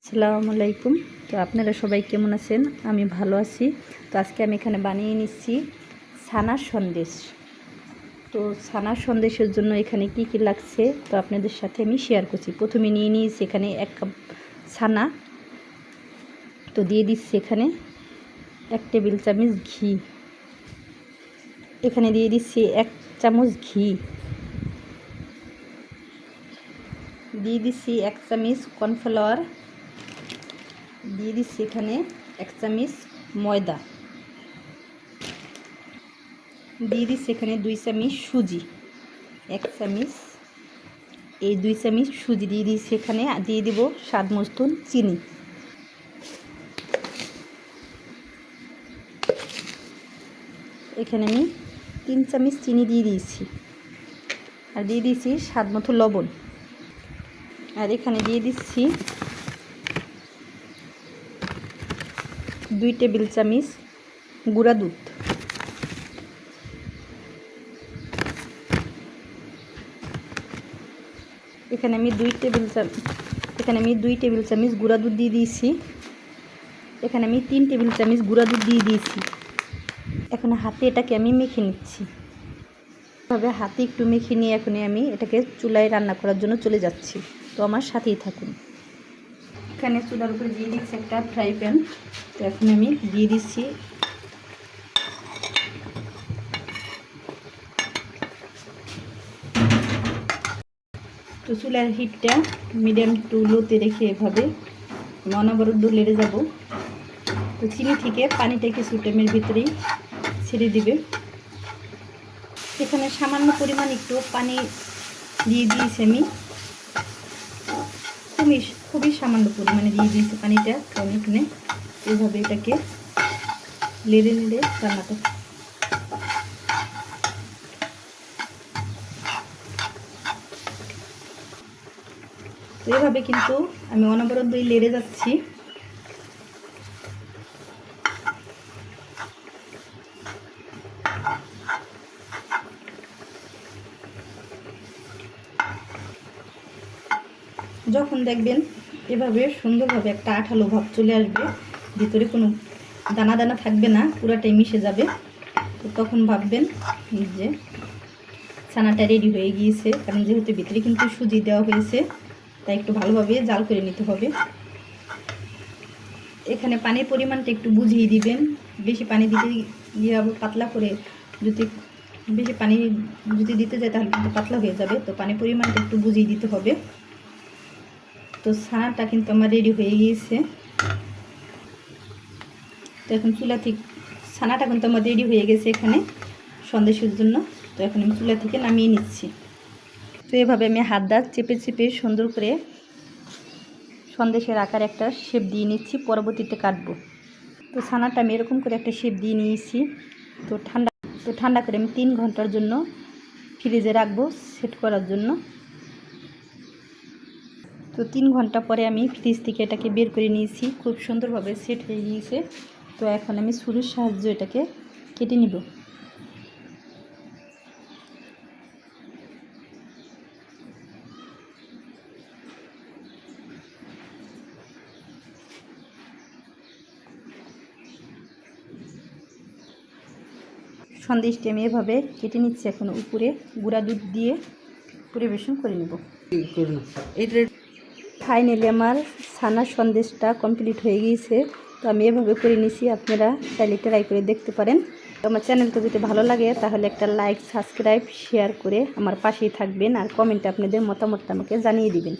আসসালামু আলাইকুম। তো আপনারা সবাই কেমন আছেন? আমি ভালো আছি। তো আজকে আমি এখানে বানিয়ে নিচ্ছি ছানার সন্দেশ। তো ছানার সন্দেশের জন্য এখানে কি কি লাগছে তো আপনাদের সাথে আমি শেয়ার করছি। প্রথমে নিয়ে নিয়েছি এখানে 1 কাপ ছানা। তো দিয়ে দিচ্ছি এখানে 1 টেবিল চামচ ঘি। এখানে দিয়ে দিচ্ছি 1 চামচ ঘি। দিয়ে দিচ্ছি 1 চামচ কর্নফ্লাওয়ার। দিয়ে দিচ্ছি এখানে 1 চামচ ময়দা। দিয়ে দিচ্ছি এখানে 2 চামচ সুজি। 1 চামচ, এই 2 চামচ সুজি দিয়ে দিচ্ছি এখানে। দিয়ে দিব স্বাদ মতন চিনি। এখানে আমি 3 চামচ চিনি দিয়ে দিয়েছি। আর দিয়ে দিয়েছি স্বাদ মতো লবণ। আর এখানে দিয়ে দিচ্ছি 2 টেবিল চামচ গুঁড়া দুধ। এখানে আমি 2 টেবিল চামচ গুঁড়া দুধ দিয়ে দিয়েছি। এখানে আমি 3 টেবিল চামচ গুঁড়া দুধ দিয়ে দিয়েছি। এখন হাতে এটাকে আমি মেখে নিচ্ছি। এভাবে হাতে একটু মেখে নিয়ে এখন আমি এটাকে চুলায় রান্না করার জন্য চলে যাচ্ছি। তো আমার সাথেই থাকুন। এখানে চুলার উপরে দিয়ে দিচ্ছি একটা ফ্রাই প্যান। তো এখন আমি দিয়ে দিচ্ছি তো চুলার হিটটা মিডিয়াম টু লোতে রেখে এভাবে অনবরত নেড়ে যাব। তো চিনি থেকে পানিটা কিছু টাইমের ভিতরেই ছেড়ে দিবে। এখানে সামান্য পরিমাণ একটু পানি দিয়ে দিয়েছি আমি, খুবই সামান্য পরিমাণে দিয়ে দিয়েছি পানিটা। কারণ এখানে এভাবে এটাকে নেড়ে নেড়ে রান্না করতে। তো এভাবে কিন্তু আমি অনবরত নেড়ে যাচ্ছি। যখন দেখবেন এভাবে সুন্দরভাবে একটা আঠালো ভাব চলে আসবে, ভিতরে কোনো দানা দানা থাকবে না, পুরাটাই মিশে যাবে, তো তখন ভাববেন যে ছানাটা রেডি হয়ে গিয়েছে। কারণ যেহেতু ভিতরে কিন্তু সুজি দেওয়া হয়েছে, তাই একটু ভালোভাবে জাল করে নিতে হবে। এখানে পানির পরিমাণটা একটু বুঝিয়ে দিবেন। বেশি পানি দিতে গিয়ে আবার পাতলা করে, যদি বেশি পানি যদি দিতে যায় তাহলে কিন্তু পাতলা হয়ে যাবে। তো পানির পরিমাণটা একটু বুঝিয়ে দিতে হবে। তো ছানাটা কিন্তু আমার রেডি হয়ে গিয়েছে। তো এখন চুলা থেকে ছানাটা কিন্তু আমার রেডি হয়ে গেছে এখানে সন্দেশের জন্য। তো এখন আমি চুলা থেকে নামিয়ে নিচ্ছি। তো এভাবে আমি হাত দা চেপে চেপে সুন্দর করে সন্দেশের আকার একটা শেপ দিয়ে নিচ্ছি, পরবর্তীতে কাটবো। তো ছানাটা আমি এরকম করে একটা শেপ দিয়ে নিয়েছি। তো ঠান্ডা করে আমি 3 ঘন্টার জন্য ফ্রিজে রাখবো সেট করার জন্য। তো 3 ঘন্টা পরে আমি ফ্রিজ থেকে এটাকে বের করে নিয়েছি। খুব সুন্দরভাবে সেট হয়ে গিয়েছে। তো এখন আমি ছুরির সাহায্যে এটাকে কেটে নিব। সন্দেশটি আমি এভাবে কেটে নিচ্ছি। এখন উপরে গুঁড়া দুধ দিয়ে পরিবেশন করে নেব। ফাইনালি আমার ছানার সন্দেশটা কমপ্লিট হয়ে গিয়েছে। তো আমি এভাবে করে নিছি, আপনারা চাইলে ট্রাই করে দেখতে পারেন। তো আমার চ্যানেলটা যদি ভালো লাগে তাহলে একটা লাইক, সাবস্ক্রাইব, শেয়ার করে আমার পাশেই থাকবেন। আর কমেন্টে আপনাদের মতামতটা আমাকে জানিয়ে দিবেন।